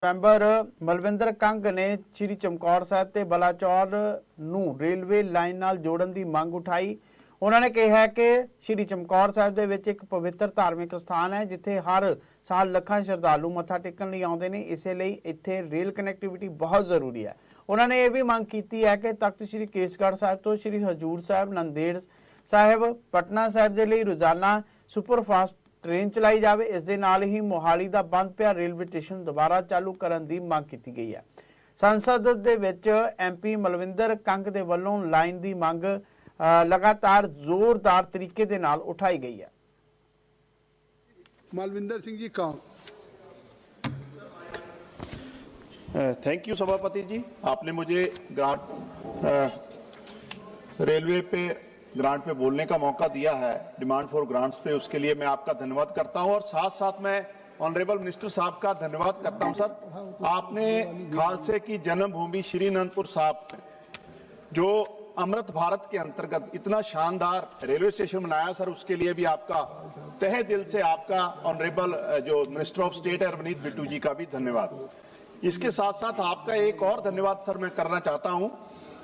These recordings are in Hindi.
ਮੈਂਬਰ ਮਲਵਿੰਦਰ ਕੰਗ ਨੇ श्री चमकौर साहब ਤੇ ਬਲਾਚੌਰ ਨੂੰ रेलवे लाइन ਨਾਲ जोड़न की ਮੰਗ उठाई। उन्होंने कहा कि श्री चमकौर साहब ਦੇ ਵਿੱਚ एक पवित्र धार्मिक स्थान है जिथे हर साल ਲੱਖਾਂ श्रद्धालु मत्था टेकन ਲਈ ਆਉਂਦੇ ਨੇ, ਇਸੇ ਲਈ ਇੱਥੇ रेल कनैक्टिविटी बहुत जरूरी है। उन्होंने ये भी मंग की है कि तख्त श्री केसगढ़ साहब तो श्री हजूर साहब नंदेड़ साहब पटना साहब के लिए रोजाना सुपरफास्ट ट्रेन चलाई जाए। इस दे नाल ही मोहाली का बंद पिया रेलवे स्टेशन दोबारा चालू करने की मांग की गई है। संसद दे विच MP मलविंदर कंग दे वल्लों लाइन की मांग लगातार जोरदार तरीके दे नाल उठाई गई है। मलविंदर सिंह जी कौन? थैंक यू सभापति जी, आपने मुझे रेलवे पे ग्रांट पे बोलने का मौका दिया है, डिमांड फॉर ग्रांट्स पे, उसके लिए मैं आपका धन्यवाद करता हूं और साथ साथ मैं ऑनरेबल मिनिस्टर साहब का धन्यवाद करता हूं। सर, आपने खालसे की जन्मभूमि श्री अनंतपुर साहब जो अमृत भारत के अंतर्गत इतना शानदार रेलवे स्टेशन बनाया सर, उसके लिए भी आपका तहे दिल से आपका ऑनरेबल जो मिनिस्टर ऑफ स्टेट है रवनीत बिट्टू जी का भी धन्यवाद। इसके साथ साथ आपका एक और धन्यवाद सर मैं करना चाहता हूं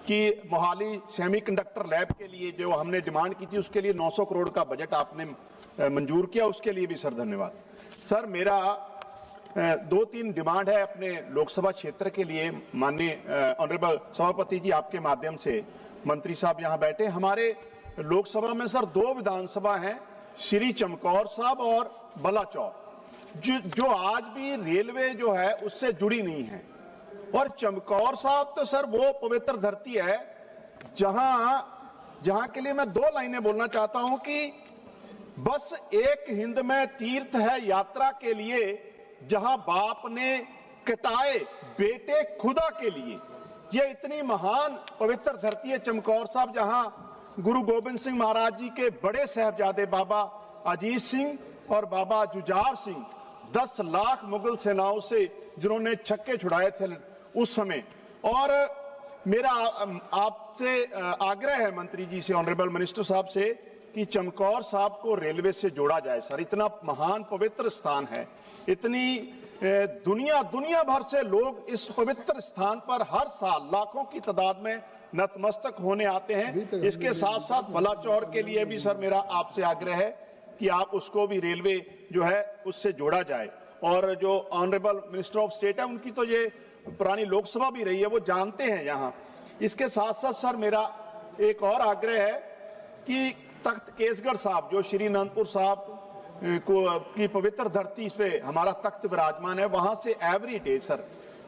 कि मोहाली सेमीकंडक्टर लैब के लिए जो हमने डिमांड की थी उसके लिए 900 करोड़ का बजट आपने मंजूर किया, उसके लिए भी सर धन्यवाद। सर, मेरा 2-3 डिमांड है अपने लोकसभा क्षेत्र के लिए। माननीय ऑनरेबल सभापति जी, आपके माध्यम से मंत्री साहब यहाँ बैठे, हमारे लोकसभा में सर 2 विधानसभा हैं, श्री चमकौर साहब और बलाचौर, जो आज भी रेलवे जो है उससे जुड़ी नहीं है। और चमकौर साहब तो सर वो पवित्र धरती है जहां के लिए मैं 2 लाइनें बोलना चाहता हूं कि बस एक हिंद में तीर्थ है यात्रा के लिए, जहां बाप ने कटाए बेटे खुदा के लिए। ये इतनी महान पवित्र धरती है चमकौर साहब, जहां गुरु गोबिंद सिंह महाराज जी के बड़े साहबजादे बाबा अजीत सिंह और बाबा जुझार सिंह 10 लाख मुगल सेनाओं से जिन्होंने छक्के छुड़ाए थे उस समय। और मेरा आपसे आग्रह है मंत्री जी से, ऑनरेबल मिनिस्टर साहब से, कि चमकौर साहब को रेलवे से जोड़ा जाए। सर, इतना महान पवित्र स्थान है, इतनी दुनिया भर से लोग इस पवित्र स्थान पर हर साल लाखों की तादाद में नतमस्तक होने आते हैं। इसके साथ साथ बलाचौर के लिए भी सर मेरा आपसे आग्रह है कि आप उसको भी रेलवे जो है उससे जोड़ा जाए। और जो ऑनरेबल मिनिस्टर ऑफ स्टेट है, उनकी तो ये पुरानी लोकसभा भी रही है, वो जानते हैं यहाँ। इसके साथ साथ सर मेरा एक और आग्रह है कि तख्त केसगढ़ साहब जो श्री अनंतपुर साहब को की पवित्र धरती पे हमारा तख्त विराजमान है, वहां से एवरी डे सर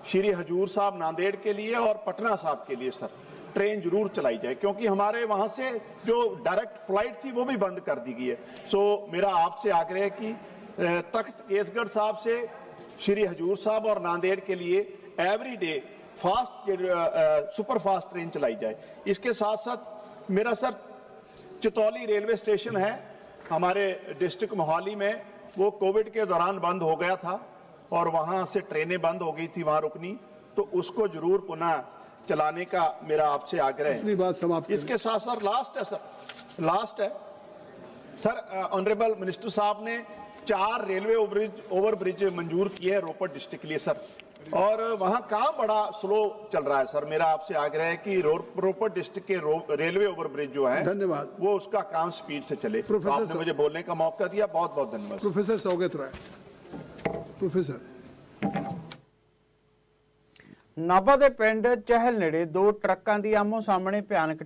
श्री हजूर साहब नांदेड़ के लिए और पटना साहब के लिए सर ट्रेन जरूर चलाई जाए, क्योंकि हमारे वहां से जो डायरेक्ट फ्लाइट थी वो भी बंद कर दी गई है। सो मेरा आपसे आग्रह है कि तख्त केसगढ़ साहब से श्री हजूर साहब और नांदेड़ के लिए every day super fast train चलाई जाए। इसके साथ साथ मेरा सर चितौली रेलवे स्टेशन है हमारे डिस्ट्रिक्ट मोहाली में, वो कोविड के दौरान बंद हो गया था और वहां से ट्रेनें बंद हो गई थी वहां रुकनी, तो उसको जरूर पुनः चलाने का मेरा आपसे आग्रह है। इसके साथ साथ लास्ट है सर, ऑनरेबल मिनिस्टर साहब ने 4 रेलवे ओवरब्रिज मंजूर किए हैं रोपड़ डिस्ट्रिक्ट के लिए सर, और वहां काम बड़ा स्लो चल रहा है सर। मेरा आपसे आग्रह है कि रोपड़ डिस्ट्रिक्ट के रेलवे ओवरब्रिज जो है, धन्यवाद, वो उसका काम स्पीड से चले। तो आपने मुझे बोलने का मौका दिया, बहुत बहुत धन्यवाद। प्रोफेसर सौगत राय। प्रोफेसर, नाभा के पिंड चहल नेड़े 2 ट्रकों की आमो सामने भयानक